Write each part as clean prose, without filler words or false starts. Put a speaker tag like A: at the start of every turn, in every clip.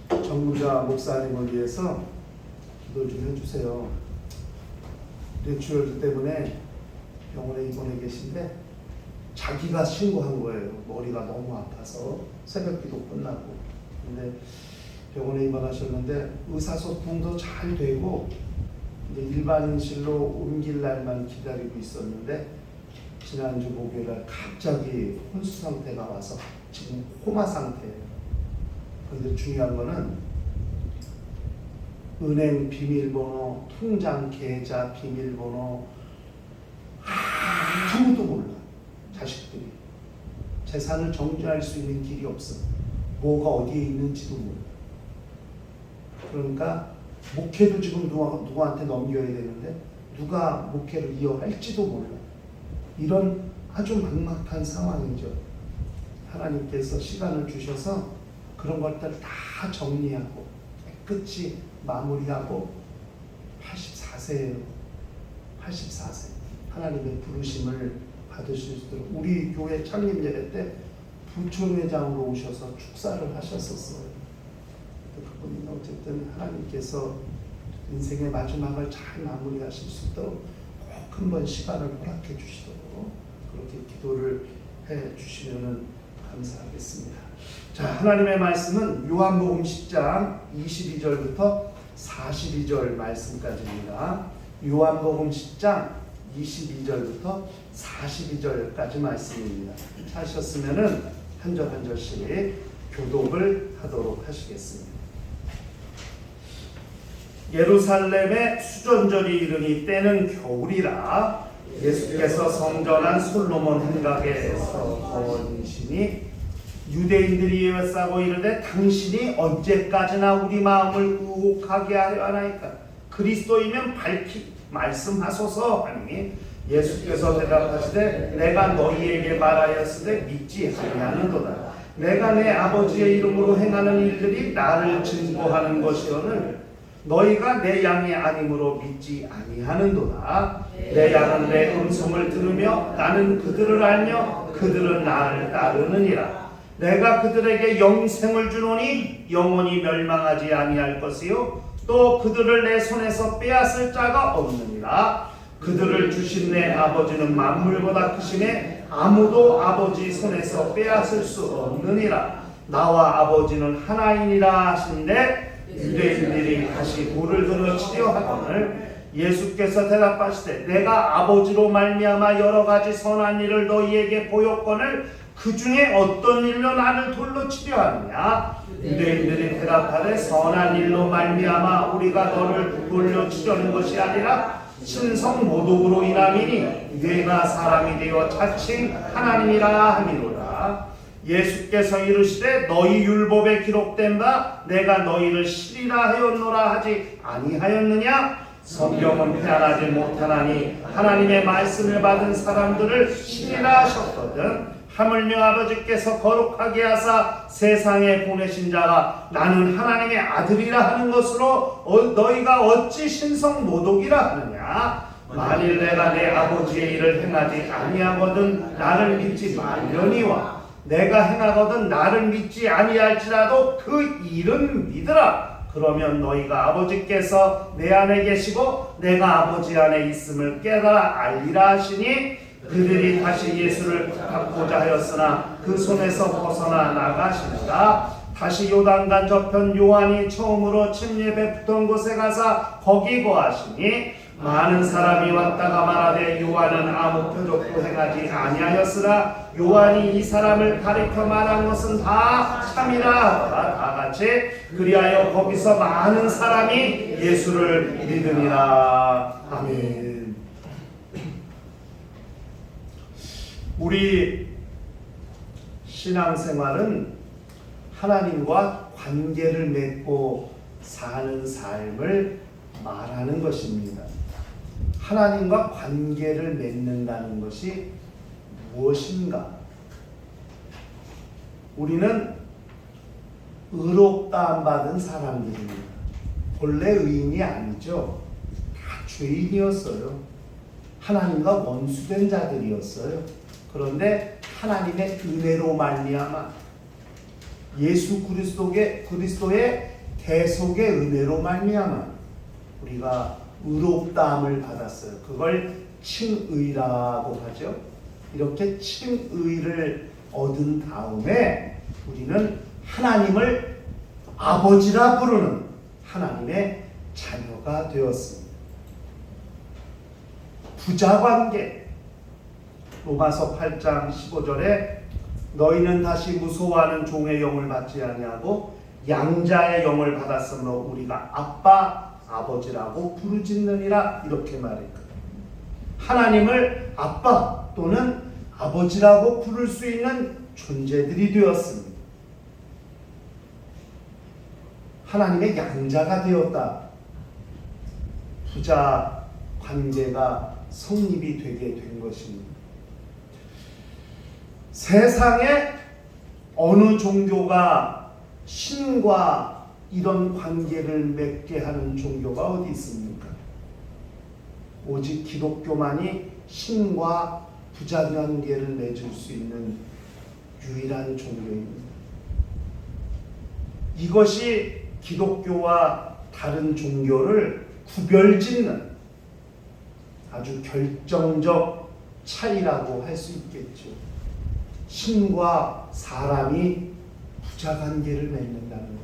A: 정무자 목사님을 위해서 기도 좀 해주세요. 뇌출혈 때문에 병원에 입원해 계신데 자기가 신고한 거예요. 머리가 너무 아파서 새벽기도 끝나고. 근데 병원에 입원하셨는데 의사소통도 잘 되고 이제 일반인실로 옮길 날만 기다리고 있었는데 지난주 목요일날 갑자기 혼수 상태가 와서 지금 코마 상태예요. 그런데 중요한 거는 은행 비밀번호, 통장 계좌 비밀번호 아무도 몰라. 자식들이 재산을 정지할 수 있는 길이 없어. 뭐가 어디에 있는지도 몰라. 그러니까 목회도 지금 누구한테 넘겨야 되는데 누가 목회를 이어할지도 몰라. 이런 아주 막막한 상황이죠. 하나님께서 시간을 주셔서 그런 것들 다 정리하고 깨끗이 마무리하고 84세예요. 84세. 하나님의 부르심을 받으실 수 있도록 우리 교회 창립 예배 때 부총회장으로 오셔서 축사를 하셨었어요. 그분이 어쨌든 하나님께서 인생의 마지막을 잘 마무리하실 수 있도록 꼭 한번 시간을 허락해 주시도록 그렇게 기도를 해 주시면 감사하겠습니다. 자, 하나님의 말씀은 요한복음 10장 22절부터 42절 말씀까지입니다. 요한복음 10장 22절부터 42절까지 말씀입니다. 하셨으면은 한 절 한 절씩 교독을 하도록 하시겠습니다. 예루살렘에 수전절이 이르니 때는 겨울이라 예수께서 성전 안 솔로몬 행각에서 거니시니 유대인들이 에워싸고 이르되 당신이 언제까지나 우리 마음을 의혹하게 하려 하나이까 그리스도이면 밝히 말씀하소서 하니 예수께서 대답하시되 내가 너희에게 말하였으되 믿지 아니하는도다. 내가 내 아버지의 이름으로 행하는 일들이 나를 증거하는 것이오늘 너희가 내 양이 아니므로 믿지 아니하는도다. 내 양은 내 음성을 들으며 나는 그들을 알며 그들은 나를 따르느니라. 내가 그들에게 영생을 주노니 영원히 멸망하지 아니할 것이요 또 그들을 내 손에서 빼앗을 자가 없느니라. 그들을 주신 내 아버지는 만물보다 크시네 아무도 아버지 손에서 빼앗을 수 없느니라. 나와 아버지는 하나이니라 하신데 유대인들이 다시 돌을 들어 치려 하거늘 예수께서 대답하시되 내가 아버지로 말미암아 여러 가지 선한 일을 너희에게 보였거늘 그 중에 어떤 일로 나를 돌로 치려 하느냐. 유대인들이 대답하되 선한 일로 말미암아 우리가 너를 돌로 치려는 것이 아니라 신성 모독으로 인함이니 내가 사람이 되어 자칭 하나님이라 함이로다. 예수께서 이르시되 너희 율법에 기록된 바 내가 너희를 시리라 하였노라 하지 아니하였느냐. 성경은 편하지 못하나니 하나님의 말씀을 받은 사람들을 시리라 하셨거든. 하물며 아버지께서 거룩하게 하사 세상에 보내신 자가 나는 하나님의 아들이라 하는 것으로 너희가 어찌 신성 모독이라 하느냐. 만일 내가 내 아버지의 일을 행하지 아니하거든 나를 믿지 말려니와 내가 행하거든 나를 믿지 아니할지라도 그 일은 믿으라. 그러면 너희가 아버지께서 내 안에 계시고 내가 아버지 안에 있음을 깨달아 알리라 하시니 그들이 다시 예수를 갖고자 하였으나 그 손에서 벗어나 나가시니라. 다시 요단강 저편 요한이 처음으로 침례 베푸던 곳에 가서 거기 거하시니 많은 사람이 왔다가 말하되 요한은 아무 표적도 행하지 아니하였으나 요한이 이 사람을 가리켜 말한 것은 다 참이라 하더라. 다 같이 그리하여 거기서 많은 사람이 예수를 믿으니라. 아멘. 우리 신앙생활은 하나님과 관계를 맺고 사는 삶을 말하는 것입니다. 하나님과 관계를 맺는다는 것이 무엇인가? 우리는 의롭다함 받은 사람들입니다. 본래 의인이 아니죠. 다 죄인이었어요. 하나님과 원수된 자들이었어요. 그런데 하나님의 은혜로 말미암아 예수 그리스도의 대속의 은혜로 말미암아 우리가 의롭다함을 받았어요. 그걸 칭의라고 하죠. 이렇게 칭의를 얻은 다음에 우리는 하나님을 아버지라 부르는 하나님의 자녀가 되었습니다. 부자관계, 로마서 8장 15절에 너희는 다시 무소하는 종의 영을 받지 아니하고 양자의 영을 받았으므로 우리가 아빠, 아버지라고 부르짖느니라 이렇게 말했거든요. 하나님을 아빠 또는 아버지라고 부를 수 있는 존재들이 되었습니다. 하나님의 양자가 되었다. 부자 관계가 성립이 되게 된 것입니다. 세상에 어느 종교가 신과 이런 관계를 맺게 하는 종교가 어디 있습니까? 오직 기독교만이 신과 부자 관계를 맺을 수 있는 유일한 종교입니다. 이것이 기독교와 다른 종교를 구별짓는 아주 결정적 차이라고 할 수 있겠죠. 신과 사람이 부자 관계를 맺는다는 것,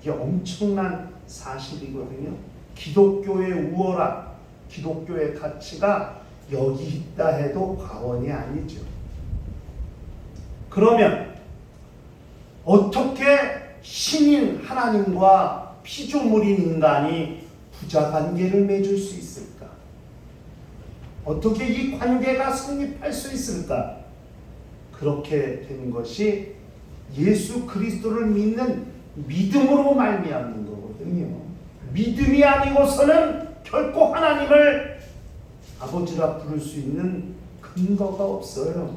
A: 이게 엄청난 사실이거든요. 기독교의 우월함, 기독교의 가치가 여기 있다 해도 과언이 아니죠. 그러면 어떻게 신인 하나님과 피조물인 인간이 부자 관계를 맺을 수 있을까? 어떻게 이 관계가 성립할 수 있을까? 그렇게 된 것이 예수 그리스도를 믿는 믿음으로 말미암는 거거든요. 믿음이 아니고서는 결코 하나님을 아버지라 부를 수 있는 근거가 없어요.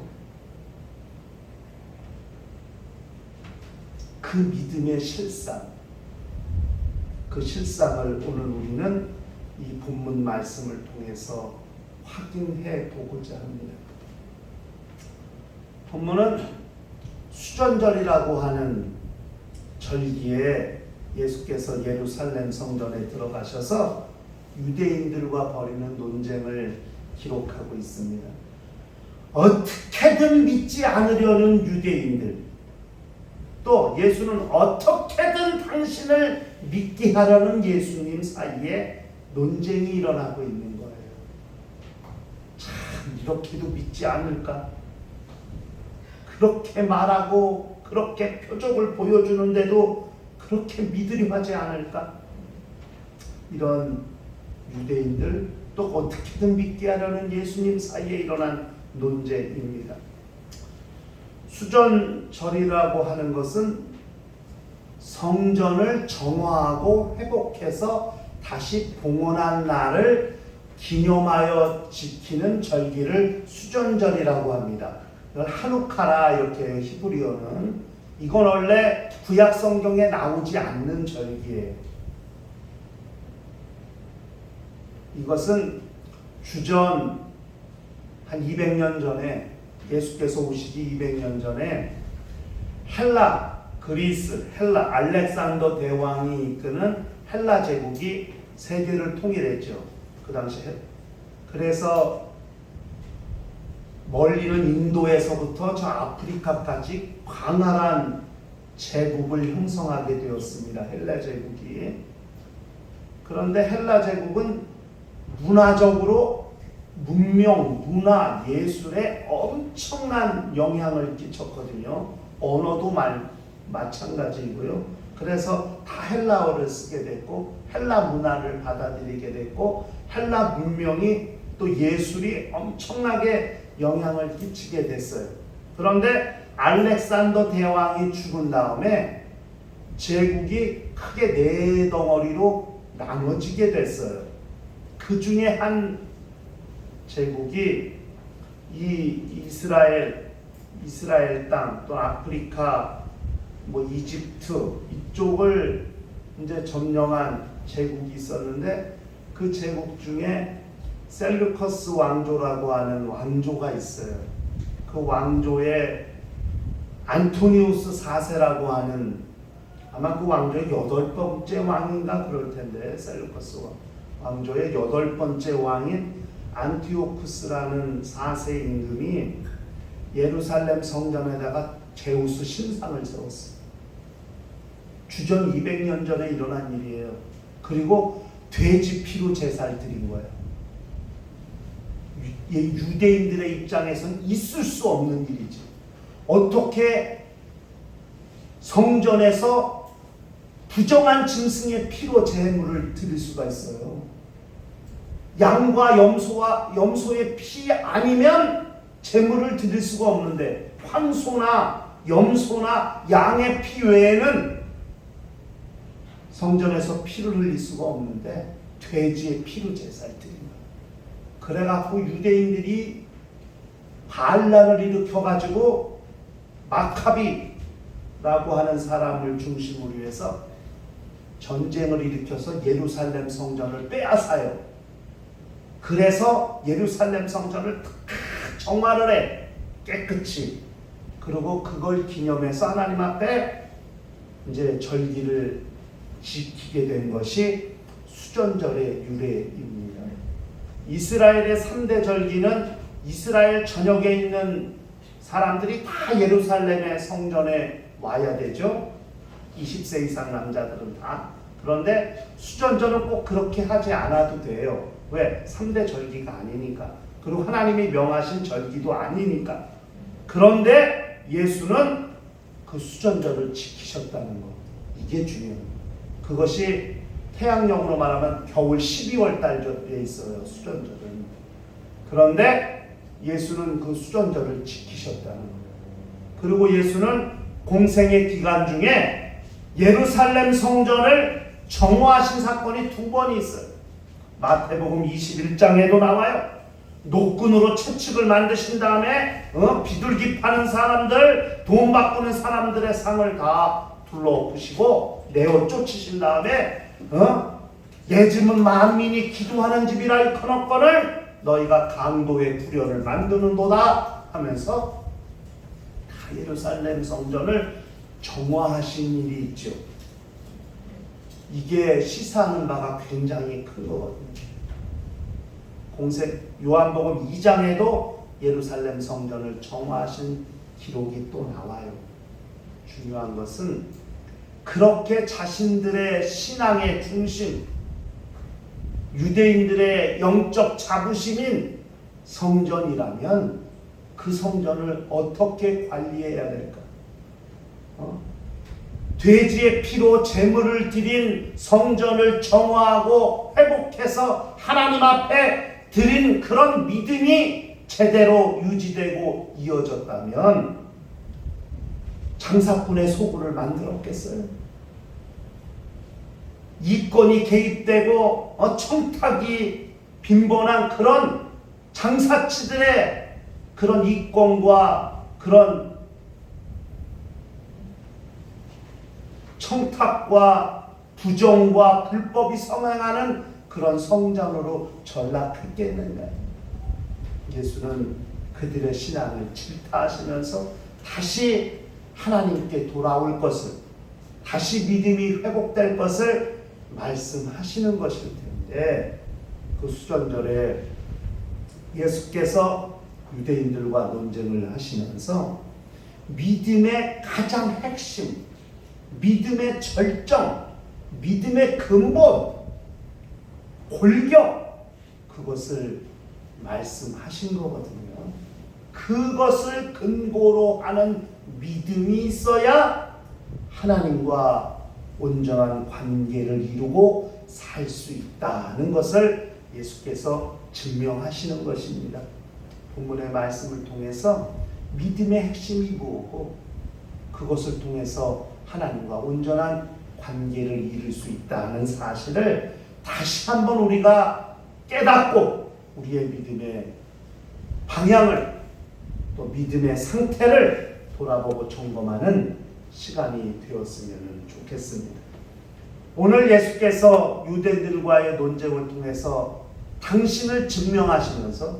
A: 그 믿음의 실상, 그 실상을 오늘 우리는 이 본문 말씀을 통해서 확인해 보고자 합니다. 본문은 수전절이라고 하는 절기에 예수께서 예루살렘 성전에 들어가셔서 유대인들과 벌이는 논쟁을 기록하고 있습니다. 어떻게든 믿지 않으려는 유대인들, 또 예수는 어떻게든 당신을 믿게 하려는 예수님 사이에 논쟁이 일어나고 있는 거예요. 참, 이렇게도 믿지 않을까? 그렇게 말하고 그렇게 표적을 보여주는데도 그렇게 믿으려 하지 않을까? 이런 유대인들, 또 어떻게든 믿게 하려는 예수님 사이에 일어난 논쟁입니다. 수전절이라고 하는 것은 성전을 정화하고 회복해서 다시 봉헌한 날을 기념하여 지키는 절기를 수전절이라고 합니다. 이걸 하누카라 이렇게 히브리어는. 이건 원래 구약 성경에 나오지 않는 절기예요. 이것은 주전 한 200년 전에, 예수께서 오시기 200년 전에 헬라, 그리스, 헬라, 알렉산더 대왕이 이끄는 헬라 제국이 세계를 통일했죠. 그 당시에. 그래서 멀리는 인도에서부터 저 아프리카까지 광활한 제국을 형성하게 되었습니다. 헬라 제국이. 그런데 헬라 제국은 문화적으로 문명, 문화, 예술에 엄청난 영향을 끼쳤거든요. 언어도 마찬가지이고요. 그래서 다 헬라어를 쓰게 됐고 헬라 문화를 받아들이게 됐고 헬라 문명이 또 예술이 엄청나게 영향을 끼치게 됐어요. 그런데 알렉산더 대왕이 죽은 다음에 제국이 크게 네 덩어리로 나눠지게 됐어요. 그 중에 한 제국이 이 이스라엘 땅, 또 아프리카, 이집트 이쪽을 이제 점령한 제국이 있었는데 그 제국 중에 셀루커스 왕조라고 하는 왕조가 있어요. 그 왕조의 안토니우스 4세라고 하는 아마 그 왕조의 8번째 왕인가 그럴 텐데, 셀루커스 왕조의 8번째 왕인 안티오쿠스라는 4세 임금이 예루살렘 성전에다가 제우스 신상을 세웠어요. 주전 200년 전에 일어난 일이에요. 그리고 돼지 피로 제사를 드린 거예요. 유대인들의 입장에서는 있을 수 없는 일이지. 어떻게 성전에서 부정한 짐승의 피로 제물을 드릴 수가 있어요? 양과 염소의 피 아니면 제물을 드릴 수가 없는데, 황소나 염소나 양의 피 외에는 성전에서 피를 흘릴 수가 없는데 돼지의 피로 제사를 드린 거예요. 그래갖고 유대인들이 반란을 일으켜가지고 마카비라고 하는 사람을 중심으로 해서 전쟁을 일으켜서 예루살렘 성전을 빼앗아요. 그래서 예루살렘 성전을 정화를 해, 깨끗이. 그리고 그걸 기념해서 하나님 앞에 이제 절기를 지키게 된 것이 수전절의 유래입니다. 이스라엘의 3대 절기는 이스라엘 전역에 있는 사람들이 다 예루살렘의 성전에 와야 되죠. 20세 이상 남자들은 다. 그런데 수전절은 꼭 그렇게 하지 않아도 돼요. 왜? 3대 절기가 아니니까. 그리고 하나님이 명하신 절기도 아니니까. 그런데 예수는 그 수전절을 지키셨다는 것. 이게 중요해요. 그것이 태양력으로 말하면 겨울 12월 달에 있어요. 수전절은. 그런데 예수는 그 수전절을 지키셨다는 거예요. 그리고 예수는 공생의 기간 중에 예루살렘 성전을 정화하신 사건이 2번이 있어요. 마태복음 21장에도 나와요. 노끈으로 채찍을 만드신 다음에 비둘기 파는 사람들, 돈 바꾸는 사람들의 상을 다 둘러엎으시고 내어 쫓으신 다음에 예즘은 만민이 기도하는 집이라 일컬었거늘 너희가 강도의 구련을 만드는도다 하면서 다 예루살렘 성전을 정화하신 일이 있죠. 이게 시사하는 바가 굉장히 큰 거거든요. 요한복음 2장에도 예루살렘 성전을 정화하신 기록이 또 나와요. 중요한 것은 그렇게 자신들의 신앙의 중심, 유대인들의 영적 자부심인 성전이라면 그 성전을 어떻게 관리해야 될까? 돼지의 피로 제물을 드린 성전을 정화하고 회복해서 하나님 앞에 드린 그런 믿음이 제대로 유지되고 이어졌다면 장사꾼의 소굴을 만들었겠어요? 이권이 개입되고 청탁이 빈번한 그런 장사치들의 그런 이권과 그런 청탁과 부정과 불법이 성행하는 그런 성전으로 전락했겠느냐. 예수는 그들의 신앙을 질타하시면서 다시 하나님께 돌아올 것을, 다시 믿음이 회복될 것을 말씀하시는 것일 텐데, 그 수전절에 예수께서 유대인들과 논쟁을 하시면서 믿음의 가장 핵심, 믿음의 절정, 믿음의 근본, 골격, 그것을 말씀하신 거거든요. 그것을 근거로 하는 믿음이 있어야 하나님과 온전한 관계를 이루고 살 수 있다는 것을 예수께서 증명하시는 것입니다. 본문의 말씀을 통해서 믿음의 핵심이 뭐고 그것을 통해서 하나님과 온전한 관계를 이룰 수 있다는 사실을 다시 한번 우리가 깨닫고 우리의 믿음의 방향을, 또 믿음의 상태를 돌아보고 점검하는 시간이 되었으면 좋겠습니다. 오늘 예수께서 유대인들과의 논쟁을 통해서 당신을 증명하시면서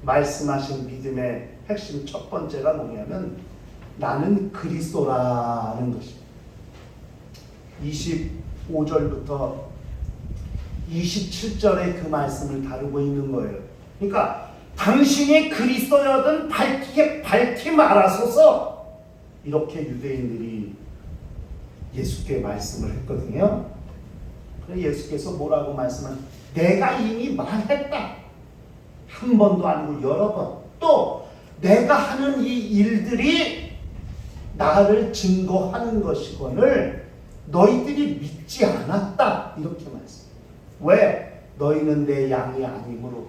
A: 말씀하신 믿음의 핵심 첫 번째가 뭐냐면 나는 그리스도라는 것입니다. 25절부터 27절에 그 말씀을 다루고 있는 거예요. 그러니까 당신이 그리스도여든 밝히 말하소서, 이렇게 유대인들이 예수께 말씀을 했거든요. 그래서 예수께서 뭐라고 말씀을, 내가 이미 말했다. 한 번도 아니고 여러 번. 또 내가 하는 이 일들이 나를 증거하는 것이거늘 너희들이 믿지 않았다. 이렇게 말씀. 왜? 너희는 내 양이 아니므로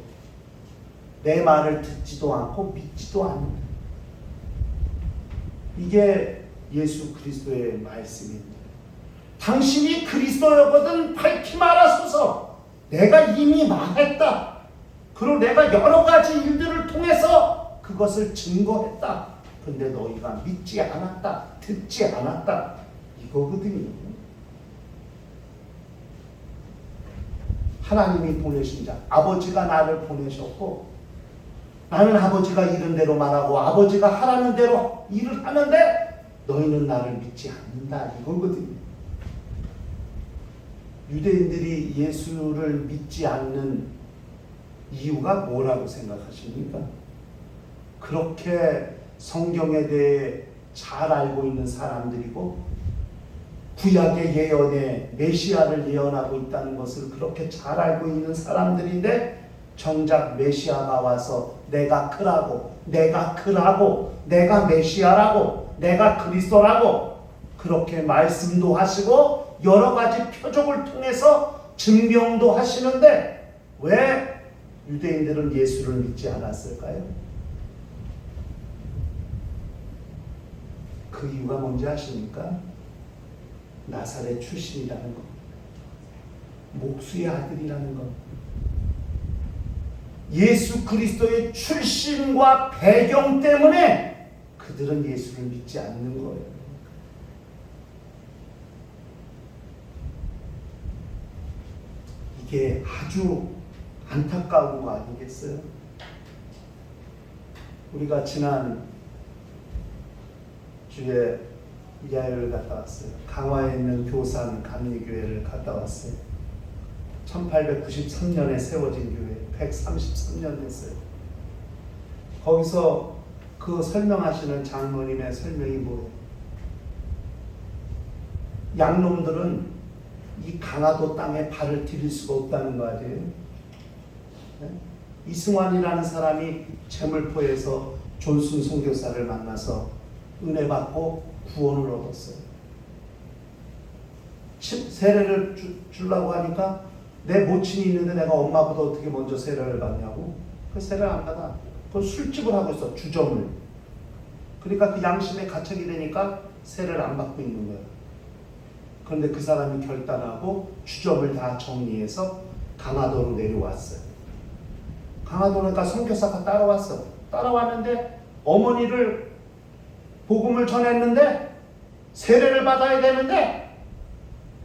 A: 내 말을 듣지도 않고 믿지도 않는다. 이게 예수 그리스도의 말씀입니다. 당신이 그리스도여거든 밝히 말하소서. 내가 이미 말했다. 그리고 내가 여러 가지 일들을 통해서 그것을 증거했다. 근데 너희가 믿지 않았다. 듣지 않았다. 이거거든요. 하나님이 보내신 자, 아버지가 나를 보내셨고 나는 아버지가 이른 대로 말하고 아버지가 하라는 대로 일을 하는데 너희는 나를 믿지 않는다. 이거거든요. 유대인들이 예수를 믿지 않는 이유가 뭐라고 생각하십니까? 그렇게 성경에 대해 잘 알고 있는 사람들이고 구약의 예언에 메시아를 예언하고 있다는 것을 그렇게 잘 알고 있는 사람들인데 정작 메시아가 와서 내가 그라고, 내가 그라고, 내가 메시아라고, 내가 그리스도라고 그렇게 말씀도 하시고 여러 가지 표적을 통해서 증명도 하시는데 왜 유대인들은 예수를 믿지 않았을까요? 그 이유가 뭔지 아십니까? 나사렛 출신이라는 것, 목수의 아들이라는 것, 예수 그리스도의 출신과 배경 때문에 그들은 예수를 믿지 않는 거예요. 이게 아주 안타까운 거 아니겠어요? 우리가 지난 주에 이하여를 갔다 왔어요. 강화에 있는 교산 감리교회를 갔다 왔어요. 1893년에 세워진 교회, 133년 됐어요. 거기서 그 설명하시는 장로님의 설명이 뭐예요? 양놈들은 이 강화도 땅에 발을 디딜 수가 없다는 거 아니에요? 네? 이승환이라는 사람이 제물포에서 존순 선교사를 만나서 은혜 받고 구원을 얻었어요. 세례를 주려고 하니까 내 모친이 있는데 내가 엄마보다 어떻게 먼저 세례를 받냐고. 그 세례를 안 받아. 그 술집을 하고 있어, 주점을. 그러니까 그 양심에 가책이 되니까 세례를 안 받고 있는 거야. 그런데 그 사람이 결단하고 주점을 다 정리해서 강화도로 내려왔어요. 강화도니까 선교사가 따라왔어. 따라왔는데 어머니를 복음을 전했는데 세례를 받아야 되는데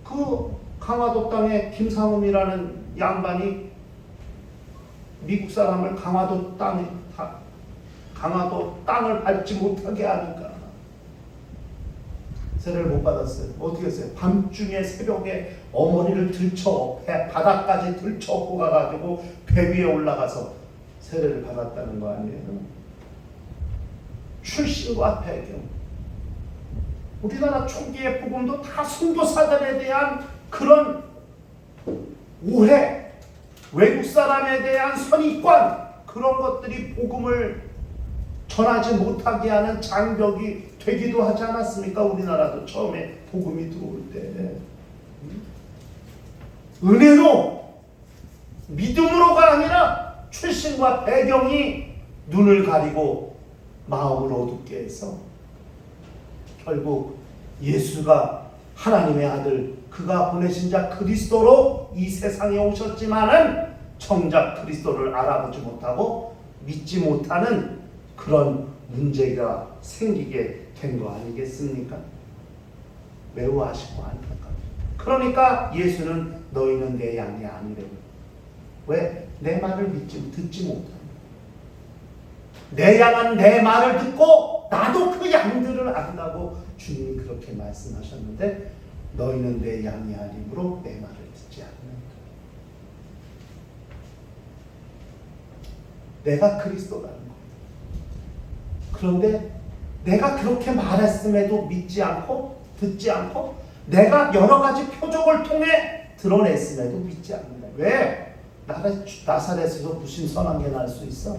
A: 그 강화도 땅에 김상음이라는 양반이 미국 사람을 강화도 땅을 밟지 못하게 하니까 세례를 못 받았어요. 어떻게 했어요? 밤중에 새벽에 어머니를 바닥까지 들쳐업고 가가지고 배 위에 올라가서 세례를 받았다는 거 아니에요? 출신과 배경. 우리나라 초기의 복음도 다 선교사들에 대한 그런 오해, 외국 사람에 대한 선입관, 그런 것들이 복음을 전하지 못하게 하는 장벽이 되기도 하지 않았습니까? 우리나라도 처음에 복음이 들어올 때 은혜로, 믿음으로가 아니라 출신과 배경이 눈을 가리고 마음을 어둡게 해서 결국 예수가 하나님의 아들, 그가 보내신 자 그리스도로 이 세상에 오셨지만은 정작 그리스도를 알아보지 못하고 믿지 못하는 그런 문제가 생기게 된 거 아니겠습니까? 매우 아쉽고 안타깝죠. 그러니까 예수는 너희는 내 양이 아니래요. 왜? 내 말을 듣지 못합니다. 내 양은 내 말을 듣고 나도 그 양들을 안다고 주님이 그렇게 말씀하셨는데 너희는 내 양이 아니므로 내 말을 듣지 않는다. 내가 그리스도라는 거예요. 그런데 내가 그렇게 말했음에도 믿지 않고 듣지 않고 내가 여러 가지 표적을 통해 드러냈음에도 믿지 않는다. 왜? 나사렛에서 무슨 선한 게 날 수 있어?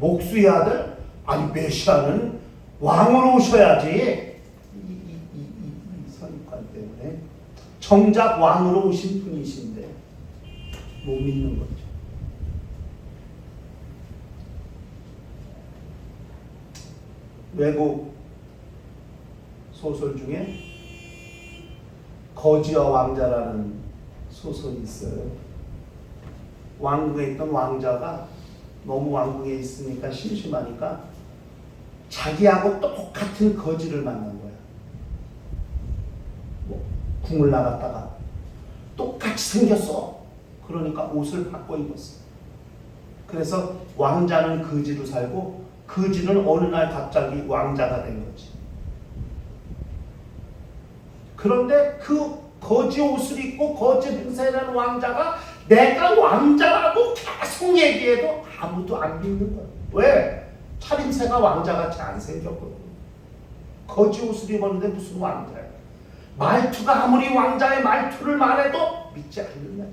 A: 목수의 아들? 아니 메시아는 왕으로 오셔야지. 이 선입관 때문에 정작 왕으로 오신 분이신데 못 믿는 거죠. 외국 소설 중에 거지와 왕자라는 소설이 있어요. 왕궁에 있던 왕자가 너무 왕궁에 있으니까 심심하니까 자기하고 똑같은 거지를 만난 거야. 궁을 나갔다가 똑같이 생겼어. 그러니까 옷을 바꿔 입었어. 그래서 왕자는 거지로 살고 거지는 어느 날 갑자기 왕자가 된 거지. 그런데 그 거지 옷을 입고 거지 행세라는 왕자가 내가 왕자라고 계속 얘기해도 아무도 안 믿는 거야. 왜? 차림새가 왕자같이 안 생겼거든. 거지 옷을 입었는데 무슨 왕자야. 말투가 아무리 왕자의 말투를 말해도 믿지 않는 거야.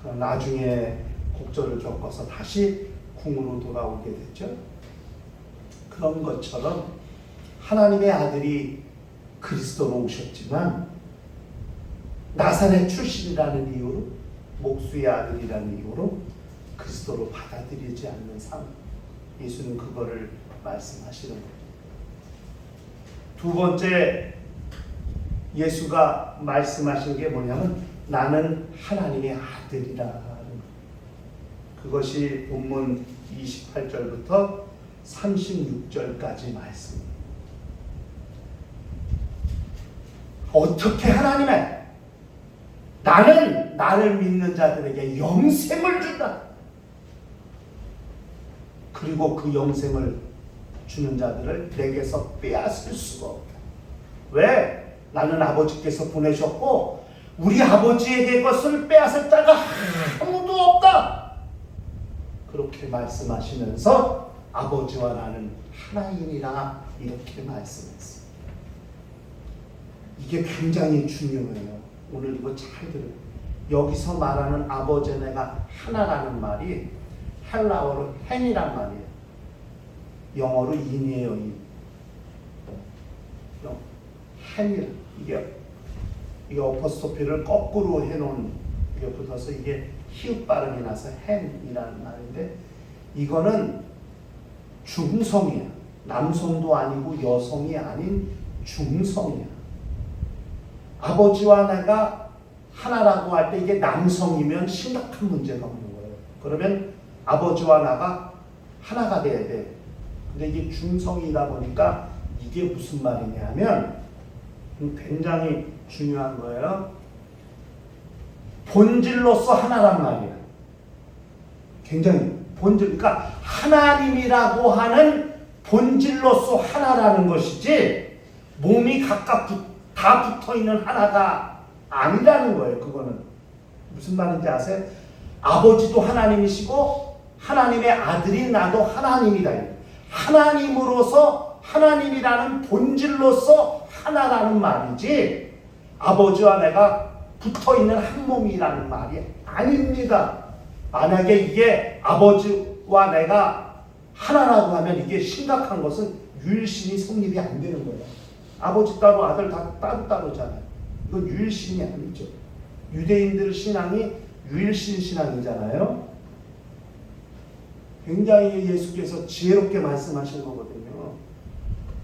A: 그럼 나중에 곡절을 겪어서 다시 궁으로 돌아오게 됐죠. 그런 것처럼 하나님의 아들이 그리스도로 오셨지만 나사렛 출신이라는 이유로 목수의 아들이라는 이유로 그리스도로 받아들이지 않는 삶. 예수는 그거를 말씀하시는 거예요. 두 번째 예수가 말씀하신 게 뭐냐면 나는 하나님의 아들이라 하는 거. 그것이 본문 28절부터 36절까지 말씀입니다. 어떻게 하나님의 나는 나를 믿는 자들에게 영생을 준다. 그리고 그 영생을 주는 자들을 내게서 빼앗을 수가 없다. 왜? 나는 아버지께서 보내셨고 우리 아버지에게 것을 빼앗을 자가 아무도 없다. 그렇게 말씀하시면서 아버지와 나는 하나이니라 이렇게 말씀했어요. 이게 굉장히 중요해요. 오늘 이거 잘 들어요. 여기서 말하는 아버지 내가 하나라는 말이 헬라어로 hen이란 말이에요. 영어로 in이에요. in. hen이라. 이게 어퍼스토피를 거꾸로 해놓은 이게 붙어서 이게 히읗 발음이 나서 hen이라는 말인데 이거는 중성이야. 남성도 아니고 여성이 아닌 중성이야. 아버지와 내가 하나라고 할 때 이게 남성이면 심각한 문제가 없는 거예요. 그러면 아버지와 나가 하나가 돼야 돼. 근데 이게 중성이다 보니까 이게 무슨 말이냐 하면 굉장히 중요한 거예요. 본질로서 하나란 말이야. 굉장히 본질, 그러니까 하나님이라고 하는 본질로서 하나라는 것이지 몸이 각각 다 붙어있는 하나가 아니라는 거예요. 그거는 무슨 말인지 아세요? 아버지도 하나님이시고 하나님의 아들인 나도 하나님이다. 하나님으로서 하나님이라는 본질로서 하나라는 말이지 아버지와 내가 붙어있는 한 몸이라는 말이 아닙니다. 만약에 이게 아버지와 내가 하나라고 하면 이게 심각한 것은 유일신이 성립이 안 되는 거예요. 아버지 따로 아들 다 따로따로잖아요. 이건 유일신이 아니죠. 유대인들 신앙이 유일신 신앙이잖아요. 굉장히 예수께서 지혜롭게 말씀하신 거거든요.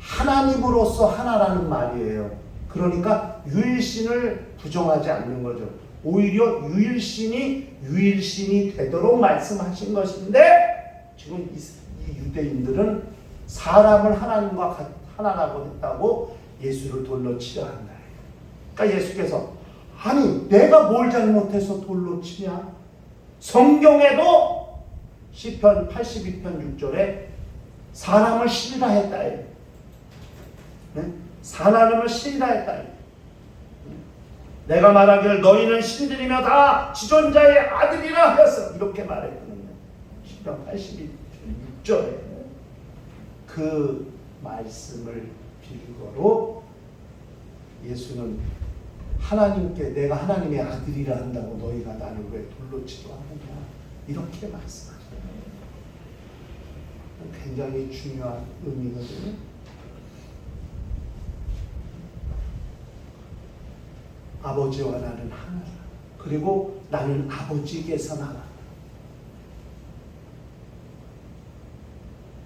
A: 하나님으로서 하나라는 말이에요. 그러니까 유일신을 부정하지 않는 거죠. 오히려 유일신이 되도록 말씀하신 것인데 지금 이 유대인들은 사람을 하나님과 하나라고 했다고 예수를 돌로 치려 한다. 그러니까 예수께서 아니 내가 뭘 잘못해서 돌로 치냐? 성경에도 시편 82편 6절에 사람을 신라했다. 네? 하나님을 신라했다. 내가 말하기를 너희는 신들이며 다 지존자의 아들이라 하였어. 이렇게 말했거든요. 시편 82편 6절에 그 말씀을 빌거로 예수는 하나님께 내가 하나님의 아들이라 한다고 너희가 나를 왜 돌로 치려 하느냐 이렇게 말씀하셨어요. 굉장히 중요한 의미거든요. 아버지와 나는 하나다. 그리고 나는 아버지께서 나간다.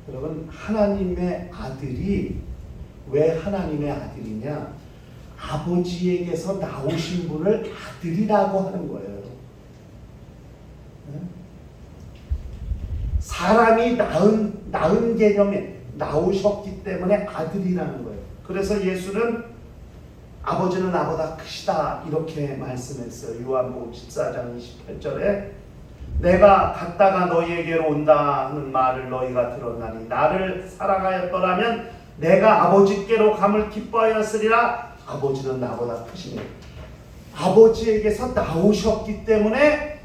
A: 여러분, 하나님의 아들이 왜 하나님의 아들이냐? 아버지에게서 나오신 분을 아들이라고 하는 거예요. 사람이 낳은 개념에 나오셨기 때문에 아들이라는 거예요. 그래서 예수는 아버지는 나보다 크시다 이렇게 말씀했어요. 요한복음 14장 28절에 내가 갔다가 너희에게로 온다 하는 말을 너희가 들었나니 나를 사랑하였더라면 내가 아버지께로 감을 기뻐하였으리라. 아버지는 나보다 크시네. 아버지에게서 나오셨기 때문에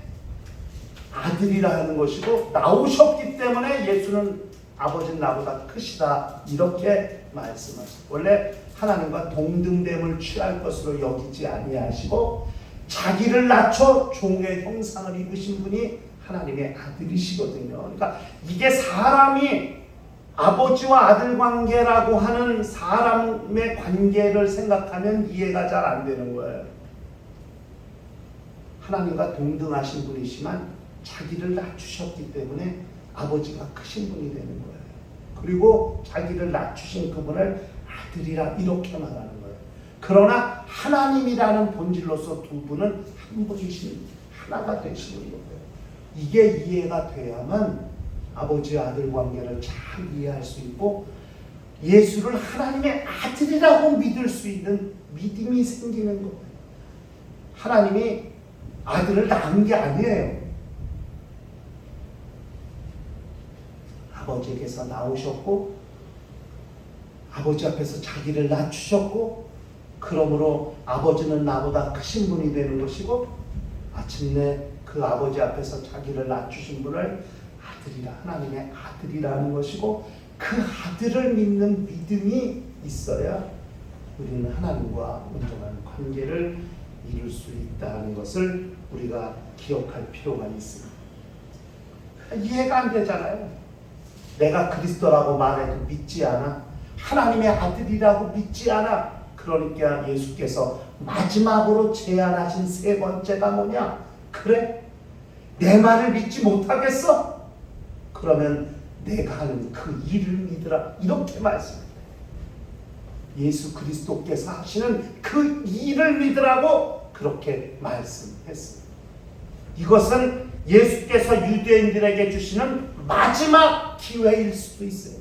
A: 아들이라 하는 것이고 나오셨기 때문에 예수는 아버지는 나보다 크시다 이렇게 말씀하셨어요. 원래 하나님과 동등됨을 취할 것으로 여기지 아니하시고 자기를 낮춰 종의 형상을 입으신 분이 하나님의 아들이시거든요. 그러니까 이게 사람이 아버지와 아들 관계라고 하는 사람의 관계를 생각하면 이해가 잘 안 되는 거예요. 하나님과 동등하신 분이시만 자기를 낮추셨기 때문에 아버지가 크신 분이 되는 거예요. 그리고 자기를 낮추신 그분을 아들이라 이렇게 말하는 거예요. 그러나 하나님이라는 본질로서 두 분은 한 분이신 하나가 되시는 거예요. 이게 이해가 돼야만 아버지와 아들 관계를 잘 이해할 수 있고 예수를 하나님의 아들이라고 믿을 수 있는 믿음이 생기는 거예요. 하나님이 아들을 낳은 게 아니에요. 아버지에게서 나오셨고 아버지 앞에서 자기를 낮추셨고 그러므로 아버지는 나보다 크신 분이 되는 것이고 마침내 그 아버지 앞에서 자기를 낮추신 분을 아들이라 하나님의 아들이라는 것이고 그 아들을 믿는 믿음이 있어야 우리는 하나님과 온전한 관계를 이룰 수 있다는 것을 우리가 기억할 필요가 있습니다. 이해가 안 되잖아요. 내가 그리스도라고 말해도 믿지 않아. 하나님의 아들이라고 믿지 않아. 그러니까 예수께서 마지막으로 제안하신 세 번째가 뭐냐? 그래? 내 말을 믿지 못하겠어? 그러면 내가 하는 그 일을 믿으라. 이렇게 말씀합니다. 예수 그리스도께서 하시는 그 일을 믿으라고 그렇게 말씀했습니다. 이것은 예수께서 유대인들에게 주시는 마지막 기회일 수도 있어요.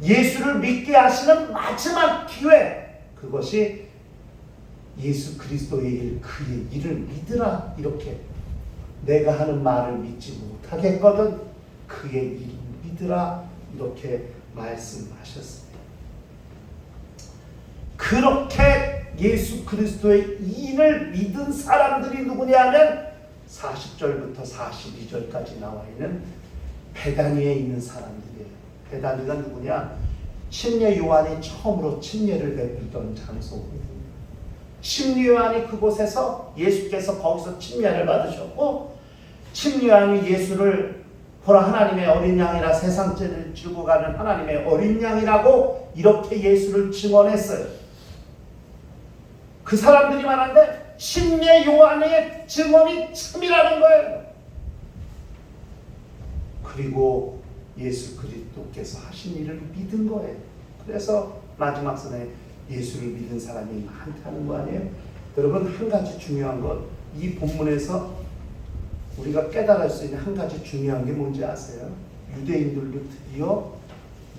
A: 예수를 믿게 하시는 마지막 기회. 그것이 예수 그리스도의 일, 그의 일을 믿으라. 이렇게 내가 하는 말을 믿지 못하겠거든 그의 일을 믿으라. 이렇게 말씀하셨습니다. 그렇게 예수 그리스도의 일을 믿은 사람들이 누구냐면 40절부터 42절까지 나와 있는 베다니에 있는 사람들이에요. 베다니가 누구냐? 침례 요한이 처음으로 침례를 베풀던 장소거든요. 침례 요한이 그곳에서 예수께서 거기서 침례를 받으셨고 침례 요한이 예수를 보라 하나님의 어린 양이라 세상 죄를 지고 가는 하나님의 어린 양이라고 이렇게 예수를 증언했어요. 그 사람들이 말하는데 침례 요한의 증언이 참이라는 거예요. 그리고 예수 그리스도께서 하신 일을 믿은 거예요. 그래서 마지막 선에 예수를 믿은 사람이 많다는 거 아니에요? 여러분, 한 가지 중요한 것, 이 본문에서 우리가 깨달을 수 있는 한 가지 중요한 게 뭔지 아세요? 유대인들도 드디어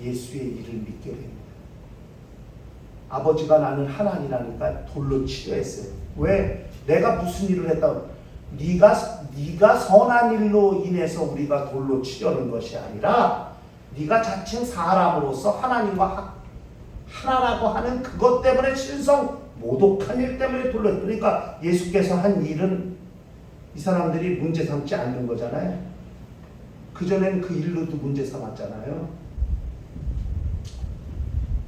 A: 예수의 일을 믿게 됩니다. 아버지가 나는 하나님이라니까 돌로 치려했어요. 왜? 내가 무슨 일을 했다고? 네가 선한 일로 인해서 우리가 돌로 치려는 것이 아니라 네가 자칭 사람으로서 하나님과 하나라고 하는 그것 때문에 신성 모독한 일 때문에 돌로. 그러니까 예수께서 한 일은 이 사람들이 문제 삼지 않는 거잖아요. 그전엔 그 일로도 문제 삼았잖아요.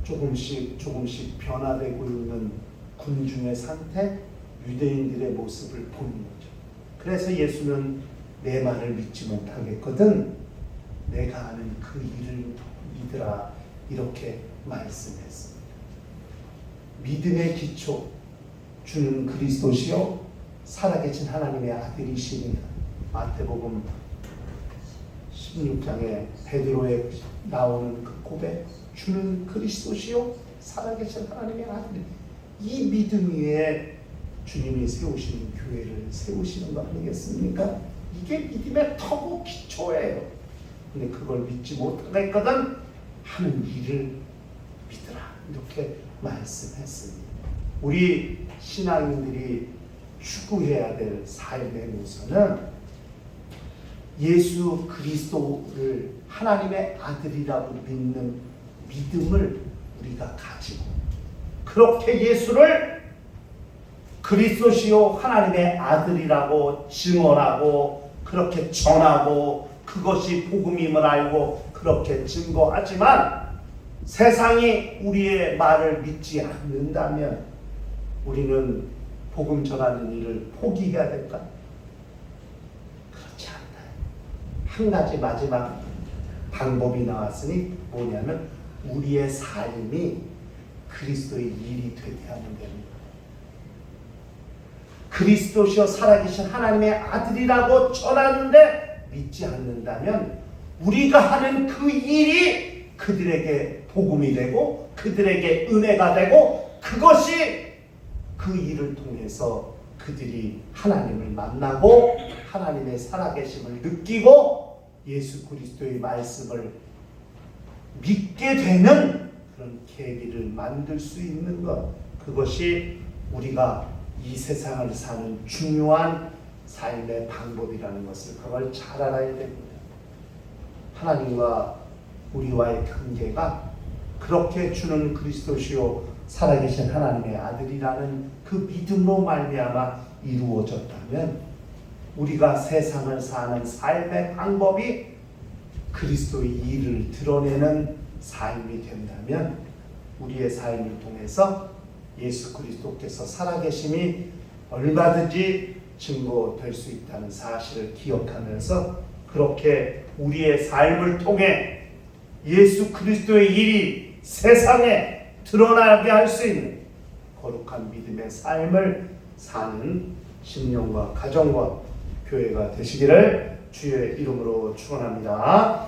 A: 조금씩 변화되고 있는 군중의 상태, 유대인들의 모습을 보는 거죠. 그래서 예수는 내 말을 믿지 못하겠거든 내가 하는 그 일을 믿으라 이렇게 말씀했습니다. 믿음의 기초 주는 그리스도시요 살아계신 하나님의 아들이시니라. 마태복음 16장에 베드로에 나오는 그 고백, 주는 그리스도시요 살아계신 하나님의 아들. 이 믿음 위에 주님이 세우시는 교회를 세우시는 거 아니겠습니까? 이게 믿음의 터고 기초예요. 근데 그걸 믿지 못하겠거든 하는 일을 믿으라 이렇게 말씀했습니다. 우리 신앙인들이 추구해야 될 삶의 모습은 예수 그리스도를 하나님의 아들이라고 믿는 믿음을 우리가 가지고 그렇게 예수를 그리스도시요 하나님의 아들이라고 증언하고 그렇게 전하고 그것이 복음임을 알고 그렇게 증거하지만 세상이 우리의 말을 믿지 않는다면 우리는 복음 전하는 일을 포기해야 될까? 그렇지 않다. 한 가지 마지막 방법이 나왔으니 뭐냐면 우리의 삶이 그리스도의 일이 되게 하면 됩니다. 그리스도시여 살아계신 하나님의 아들이라고 전하는데 믿지 않는다면 우리가 하는 그 일이 그들에게 복음이 되고 그들에게 은혜가 되고 그것이 그 일을 통해서 그들이 하나님을 만나고 하나님의 살아계심을 느끼고 예수 그리스도의 말씀을 믿게 되는 그런 계기를 만들 수 있는 것, 그것이 우리가 이 세상을 사는 중요한 삶의 방법이라는 것을 그걸 잘 알아야 됩니다. 하나님과 우리와의 관계가 그렇게 주는 그리스도시요 살아계신 하나님의 아들이라는 그 믿음으로 말미암아 이루어졌다면 우리가 세상을 사는 삶의 방법이 그리스도의 일을 드러내는 삶이 된다면 우리의 삶을 통해서 예수 그리스도께서 살아계심이 얼마든지 증거될 수 있다는 사실을 기억하면서 그렇게 우리의 삶을 통해 예수 그리스도의 일이 세상에 드러나게 할 수 있는 거룩한 믿음의 삶을 사는 신령과 가정과 교회가 되시기를 주의 이름으로 축원합니다.